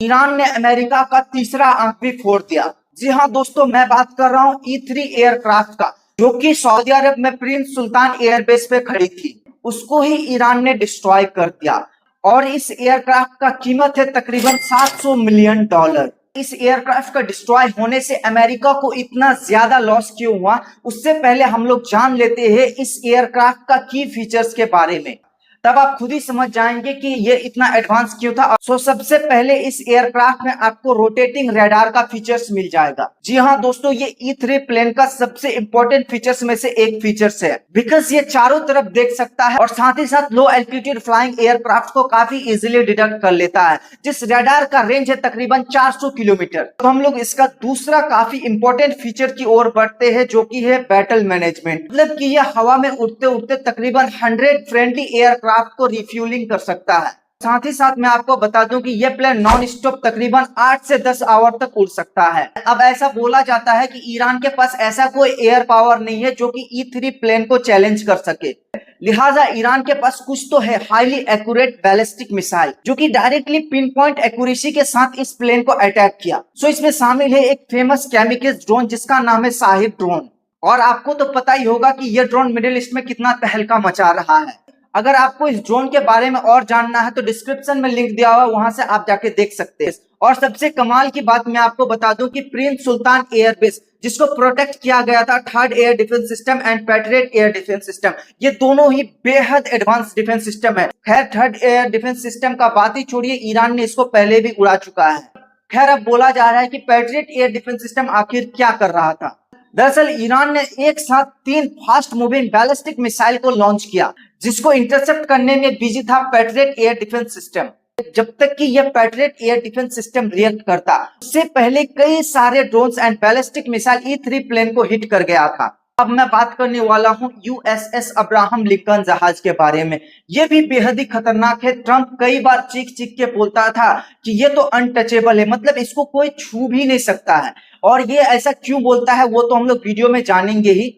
Iran ने America का तीसरा आंख भी फोड़ दिया। जी हाँ दोस्तों, मैं बात कर रहा हूँ E3 एयरक्राफ्ट का, जो कि सऊदी अरब में प्रिंस सुल्तान एयरबेस पे खड़ी थी। उसको ही ईरान ने डिस्ट्रॉय कर दिया और इस एयरक्राफ्ट का कीमत है तकरीबन $700 मिलियन। इस एयरक्राफ्ट का डिस्ट्रॉय होने से अमेरिका को इतना ज्यादा लॉस क्यों हुआ, उससे पहले हम लोग जान लेते हैं इस एयरक्राफ्ट का की फीचर्स के बारे में। तब आप खुद ही समझ जाएंगे कि ये इतना एडवांस क्यों था। सो सबसे पहले इस एयरक्राफ्ट में आपको रोटेटिंग रडार का फीचर्स मिल जाएगा। जी हाँ दोस्तों, ये E3 प्लेन का सबसे इंपॉर्टेंट फीचर्स में से एक फीचर्स है, बिकॉज ये चारों तरफ देख सकता है और साथ ही साथ लो एल्टीट्यूड फ्लाइंग एयरक्राफ्ट को काफी इजीली डिटेक्ट कर लेता है, जिस रडार का रेंज है तकरीबन 400 किलोमीटर। तो हम लोग इसका दूसरा काफी इंपॉर्टेंट फीचर की ओर बढ़ते हैं, जो कि है बैटल मैनेजमेंट। मतलब कि यह हवा में उड़ते उड़ते तकरीबन 100 फ्रेंडली एयरक्राफ्ट को रिफ्यूलिंग कर सकता है। साथ ही साथ मैं आपको बता दूं कि यह प्लेन नॉन स्टॉप तकरीबन 8 से 10 आवर तक उड़ सकता है। अब ऐसा बोला जाता है कि ईरान के पास ऐसा कोई एयर पावर नहीं है जो कि E3 प्लेन को चैलेंज कर सके, लिहाजा ईरान के पास कुछ तो है हाईली एक्यूरेट बैलिस्टिक मिसाइल, जो कि डायरेक्टली पिन पॉइंट एक्यूरेसी के साथ इस प्लेन को अटैक किया। सो इसमें शामिल है एक फेमस कैमिकेज ड्रोन जिसका नाम है साहिब ड्रोन। और आपको तो पता ही होगा कि यह ड्रोन मिडिल ईस्ट में कितना तहलका मचा रहा है। अगर आपको इस ड्रोन के बारे में और जानना है तो डिस्क्रिप्शन में लिंक दिया हुआ है, वहां से आप जाके देख सकते हैं। और सबसे कमाल की बात मैं आपको बता दूं कि प्रिंस सुल्तान एयरबेस, जिसको प्रोटेक्ट किया गया था third air defence system and patriot air defence system, ये दोनों ही बेहद एडवांस डिफेंस सिस्टम है। खैर, थर्ड एयर डिफेंस सिस्टम का बात ही छोड़िए, ईरान ने इसको पहले भी उड़ा चुका है। खैर, अब बोला जा रहा है कि पैट्रियट एयर डिफेंस सिस्टम आखिर क्या कर रहा था। दरअसल ईरान ने एक साथ 3 फास्ट मूविंग बैलिस्टिक मिसाइल को लॉन्च किया, जिसको इंटरसेप्ट करने में बिजी था पैट्रियट एयर डिफेंस सिस्टम। जब तक कि यह Patriot air defence system react करता, उससे पहले कई सारे drones and ballistic missile E3 plane को हिट कर गया था। अब मैं बात करने वाला हूं USS अब्राहम लिंकन जहाज के बारे में। यह भी बेहद ही खतरनाक है। ट्रंप कई बार चीख चीख के बोलता था कि यह तो अनटचेबल है, मतलब इसको कोई छू भी नहीं सकता है। और ये ऐसा क्यों बोलता है वो तो हम लोग वीडियो में जानेंगे ही।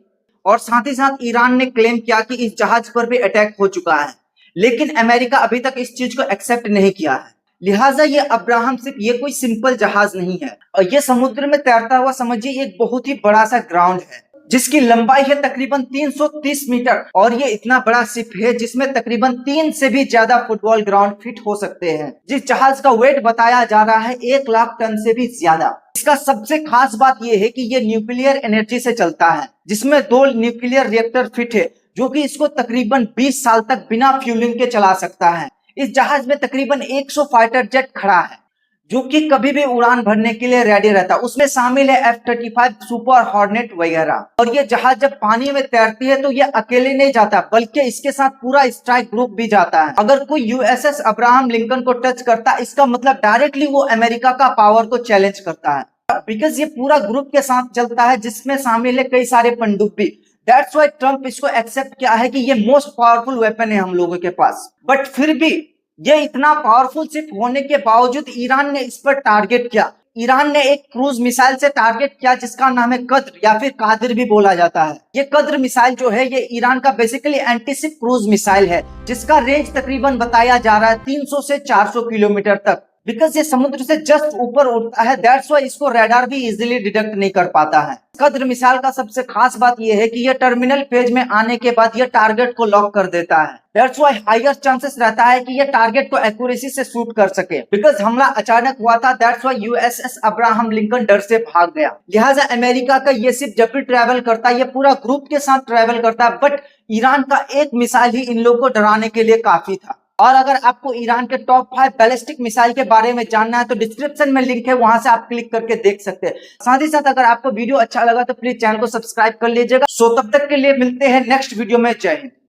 और साथ ही साथ ईरान ने क्लेम किया कि इस जहाज पर भी अटैक हो चुका है, लेकिन अमेरिका अभी तक इस चीज को एक्सेप्ट नहीं किया है। लिहाजा ये अब्राहम सिर्फ ये कोई सिंपल जहाज नहीं है, और ये समुद्र में तैरता हुआ समझिए एक बहुत ही बड़ा सा ग्राउंड है, जिसकी लंबाई है तकरीबन 330 मीटर। और ये इतना बड़ा शिप है जिसमें तकरीबन 3 से भी ज्यादा फुटबॉल ग्राउंड फिट हो सकते हैं। जिस जहाज का वेट बताया जा रहा है 1 लाख टन से भी ज्यादा। इसका सबसे खास बात यह है कि यह न्यूक्लियर एनर्जी से चलता है, जिसमें 2 न्यूक्लियर रिएक्टर फिट है, जो कि इसको तकरीबन 20 साल तक बिना फ्यूलिंग के चला सकता है। इस जहाज में तकरीबन 100 फाइटर जेट खड़ा है, जो कि कभी भी उड़ान भरने के लिए रेडी रहता है। उसमें शामिल है F-35 सुपर हॉर्नेट वगैरह। और ये जहाज जब पानी में तैरती है तो ये अकेले नहीं जाता, बल्कि इसके साथ पूरा स्ट्राइक ग्रुप भी जाता है। अगर कोई USS अब्राहम लिंकन को टच करता, इसका मतलब डायरेक्टली वो अमेरिका का पावर को चैलेंज करता है, बिकॉज ये पूरा ग्रुप के साथ चलता है, जिसमें शामिल है कई सारे पनडुब्बी। दैट्स व्हाई ट्रंप इसको एक्सेप्ट किया है कि ये मोस्ट पावरफुल वेपन है हम लोगों के पास। बट फिर भी ये इतना पावरफुल शिप होने के बावजूद ईरान ने इस पर टारगेट किया। ईरान ने एक क्रूज मिसाइल से टारगेट किया जिसका नाम है कद्र, या फिर कादिर भी बोला जाता है। ये कद्र मिसाइल जो है ये ईरान का basically anti ship cruise missile है, जिसका रेंज तकरीबन बताया जा रहा है 300 से 400 किलोमीटर तक। बिकॉज ये समुद्र से जस्ट ऊपर उड़ता है, दैट्स व्हाई इसको रडार भी इजीली डिटेक्ट नहीं कर पाता है। कद्र मिसाइल का सबसे खास बात यह है कि यह टर्मिनल फेज में आने के बाद यह टारगेट को लॉक कर देता है। दैट्स व्हाई हाईएस्ट चांसेस रहता है कि यह टारगेट को एक्यूरेसी से शूट कर सके। बिकॉज हमला अचानक हुआ था, that's why USS Abraham Lincoln डर से भाग गया। लिहाजा अमेरिका का ये शिप जब भी ट्रेवल करता है, ये पूरा ग्रुप के साथ ट्रेवल करता है, बट ईरान का एक मिसाइल ही इन लोगों को डराने के लिए काफी था। और अगर आपको ईरान के टॉप 5 बैलिस्टिक मिसाइल के बारे में जानना है तो डिस्क्रिप्शन में लिंक है, वहां से आप क्लिक करके देख सकते हैं। साथ ही साथ अगर आपको वीडियो अच्छा लगा तो प्लीज चैनल को सब्सक्राइब कर लीजिएगा। सो तब तक के लिए मिलते हैं नेक्स्ट वीडियो में। जय हिंद।